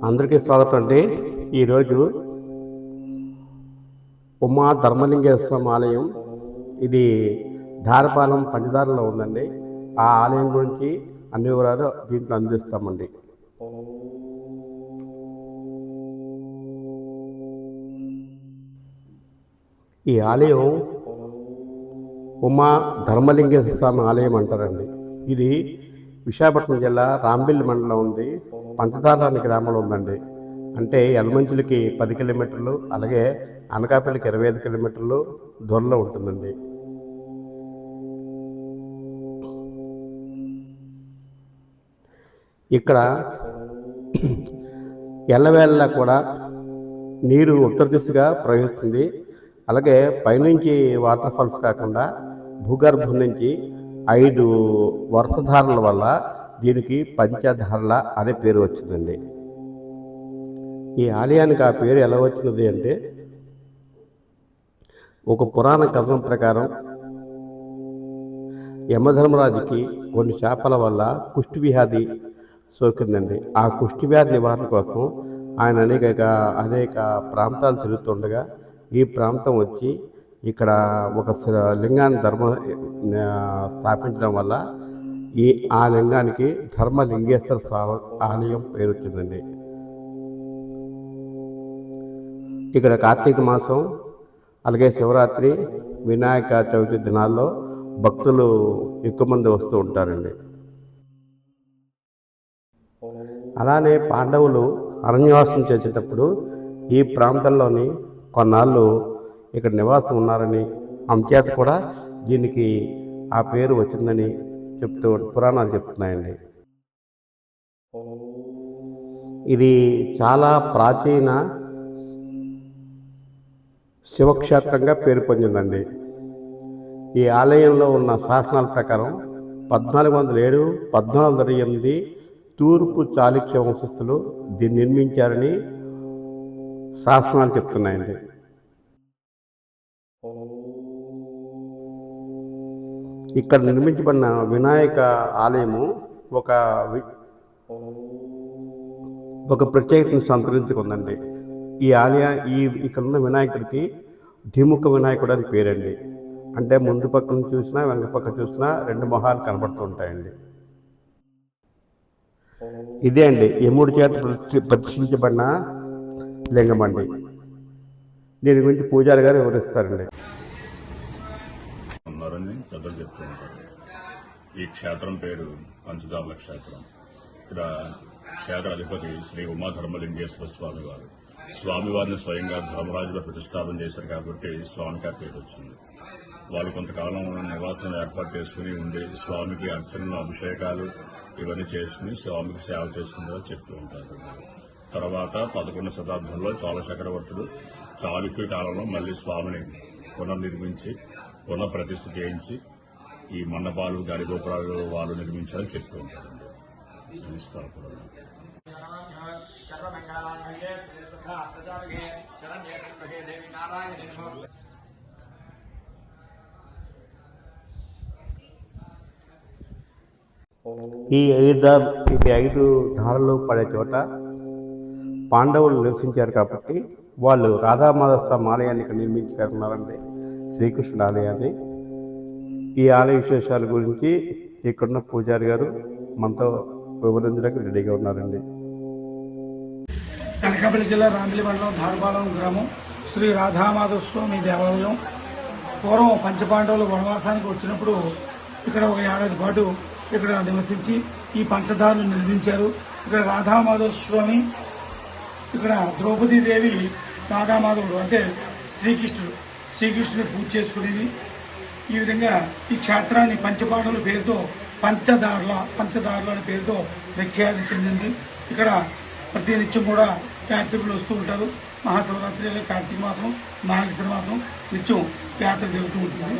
అందరికీ స్వాగతం అండి. ఈరోజు ఉమా ధర్మలింగేశ్వర స్వామి ఆలయం, ఇది ధారపాలెం పంచదారలో ఉందండి. ఆ ఆలయం గురించి అన్ని వివరాలు దీంట్లో అందిస్తామండి. ఈ ఆలయం ఉమా ధర్మలింగేశ్వర స్వామి ఆలయం అంటారండి. ఇది విశాఖపట్నం జిల్లా రాంబిల్లి మండలం ఉంది. పంచదార అనే గ్రామంలో ఉందండి. అంటే యలమంచిలికి 10 కిలోమీటర్లు, అలాగే అనకాపల్లికి 25 కిలోమీటర్లు దూరంలో ఉంటుందండి. ఇక్కడ ఎల్లవేళలా కూడా నీరు ఉత్తర దిశగా ప్రవహిస్తుంది. అలాగే పైనుంచి వాటర్ ఫాల్స్ కాకుండా భూగర్భం నుంచి 5 వర్షధారల వల్ల దీనికి పంచధారల అనే పేరు వచ్చిందండి. ఈ ఆలయానికి ఆ పేరు ఎలా వచ్చినది అంటే, ఒక పురాణ కథనం ప్రకారం యమధర్మరాజుకి కొన్ని శాపాల వల్ల కుష్టి వ్యాధి సోకిందండి. ఆ కుష్టి వ్యాధి నివారణ కోసం ఆయన అనేక ప్రాంతాలు తిరుగుతుండగా ఈ ప్రాంతం వచ్చి ఇక్కడ ఒక లింగాన్ని స్థాపించడం వల్ల ఆ లింగానికి ధర్మలింగేశ్వర స్వామి ఆలయం పేరు వచ్చిందండి. ఇక్కడ కార్తీక మాసం, అలాగే శివరాత్రి, వినాయక చవితి దినాల్లో భక్తులు ఎక్కువ మంది వస్తూ ఉంటారండి. అలానే పాండవులు అరణ్యవాసం చేసేటప్పుడు ఈ ప్రాంతంలోని కొన్నాళ్ళు ఇక్కడ నివాసం ఉన్నారని, అంచేత కూడా దీనికి ఆ పేరు వచ్చిందని పురాణాలు చెప్తున్నాయండి. ఇది చాలా ప్రాచీన శివక్షేత్రంగా పేరు పొందిందండి. ఈ ఆలయంలో ఉన్న శాసనాల ప్రకారం 1407, 1408 తూర్పు చాళుక్య వంశస్థులు దీన్ని నిర్మించారని శాసనాలు చెప్తున్నాయండి. ఇక్కడ నిర్మించబడిన వినాయక ఆలయము ఒక ప్రత్యేకతను సంతరించుకుందండి. ఇక్కడ ఉన్న వినాయకుడికి ద్విముఖ వినాయకుడు అని పేరండి. అంటే ముందు పక్కన చూసినా వెనక పక్క చూసినా 2 మొహాలు కనబడుతూ ఉంటాయండి. ఇదే అండి యముడి చేత ప్రతిష్ఠించబడిన లింగం అండి. దీని గురించి పూజారి గారు వివరిస్తారండి. పెద్దలు చెప్తుంటారు. ఈ క్షేత్రం పేరు పంచదార్ల క్షేత్రం. ఇక్కడ క్షేత్ర అధిపతి శ్రీ ఉమా ధర్మలింగేశ్వర స్వామి వారు. స్వామివారిని స్వయంగా ధర్మరాజులో ప్రతిష్టాపన చేశారు కాబట్టి స్వామికి ఆ పేరు వచ్చింది. వాళ్ళు కొంతకాలం నివాసం ఏర్పాటు చేసుకుని ఉండి స్వామికి అర్చనలు, అభిషేకాలు ఇవన్నీ చేసుకుని స్వామికి సేవ చేసుకుంటారని చెప్తూ ఉంటారు. తర్వాత 11వ శతాబ్దంలో చోళ చక్రవర్తుడు చాళుక్య కాలంలో మళ్లీ స్వామిని పునర్నిర్మించి పునఃప్రతిష్ఠ చేయించి ఈ మండపాలు, గడిగోపురాలు వాళ్ళు నిర్మించాలని చెప్తూ ఉంటారండి. ఈ 5 ధారలు పడే చోట పాండవులు నివసించారు కాబట్టి వాళ్ళు రాధామాధవ స్వామి ఆలయాన్ని ఇక్కడ నిర్మించుకున్నారండి, శ్రీకృష్ణుడు ఆలయాన్ని. ఈ ఆలయ విశేషాల గురించి ఇక్కడున్న పూజారి గారు మనతో వివరించడానికి రెడీగా ఉన్నారండి. అనకాపల్లి జిల్లా రాంబిల్లి మండలం ధారపాలెం గ్రామం శ్రీ రాధామాధవ స్వామి దేవాలయం. పూర్వం పంచపాండవులు వనవాసానికి వచ్చినప్పుడు ఇక్కడ ఒక ఏడాది పాటు ఇక్కడ నివసించి ఈ పంచదారులు నిర్మించారు. ఇక్కడ రాధామాధవ స్వామి, ఇక్కడ ద్రౌపదీదేవి, రాధామాధవుడు అంటే శ్రీకృష్ణుని పూజ చేసుకునేది. ఈ విధంగా ఈ క్షేత్రాన్ని పంచపాండవుల పేరుతో పంచదారుల అనే పేరుతో ప్రఖ్యాతి చెందింది. ఇక్కడ ప్రతి నిత్యం కూడా యాత్రికులు వస్తూ ఉంటారు. మహాశివరాత్రి, కార్తీక మాసం, మార్గశిర మాసం నిత్యం యాత్ర జరుగుతూ ఉంటుంది.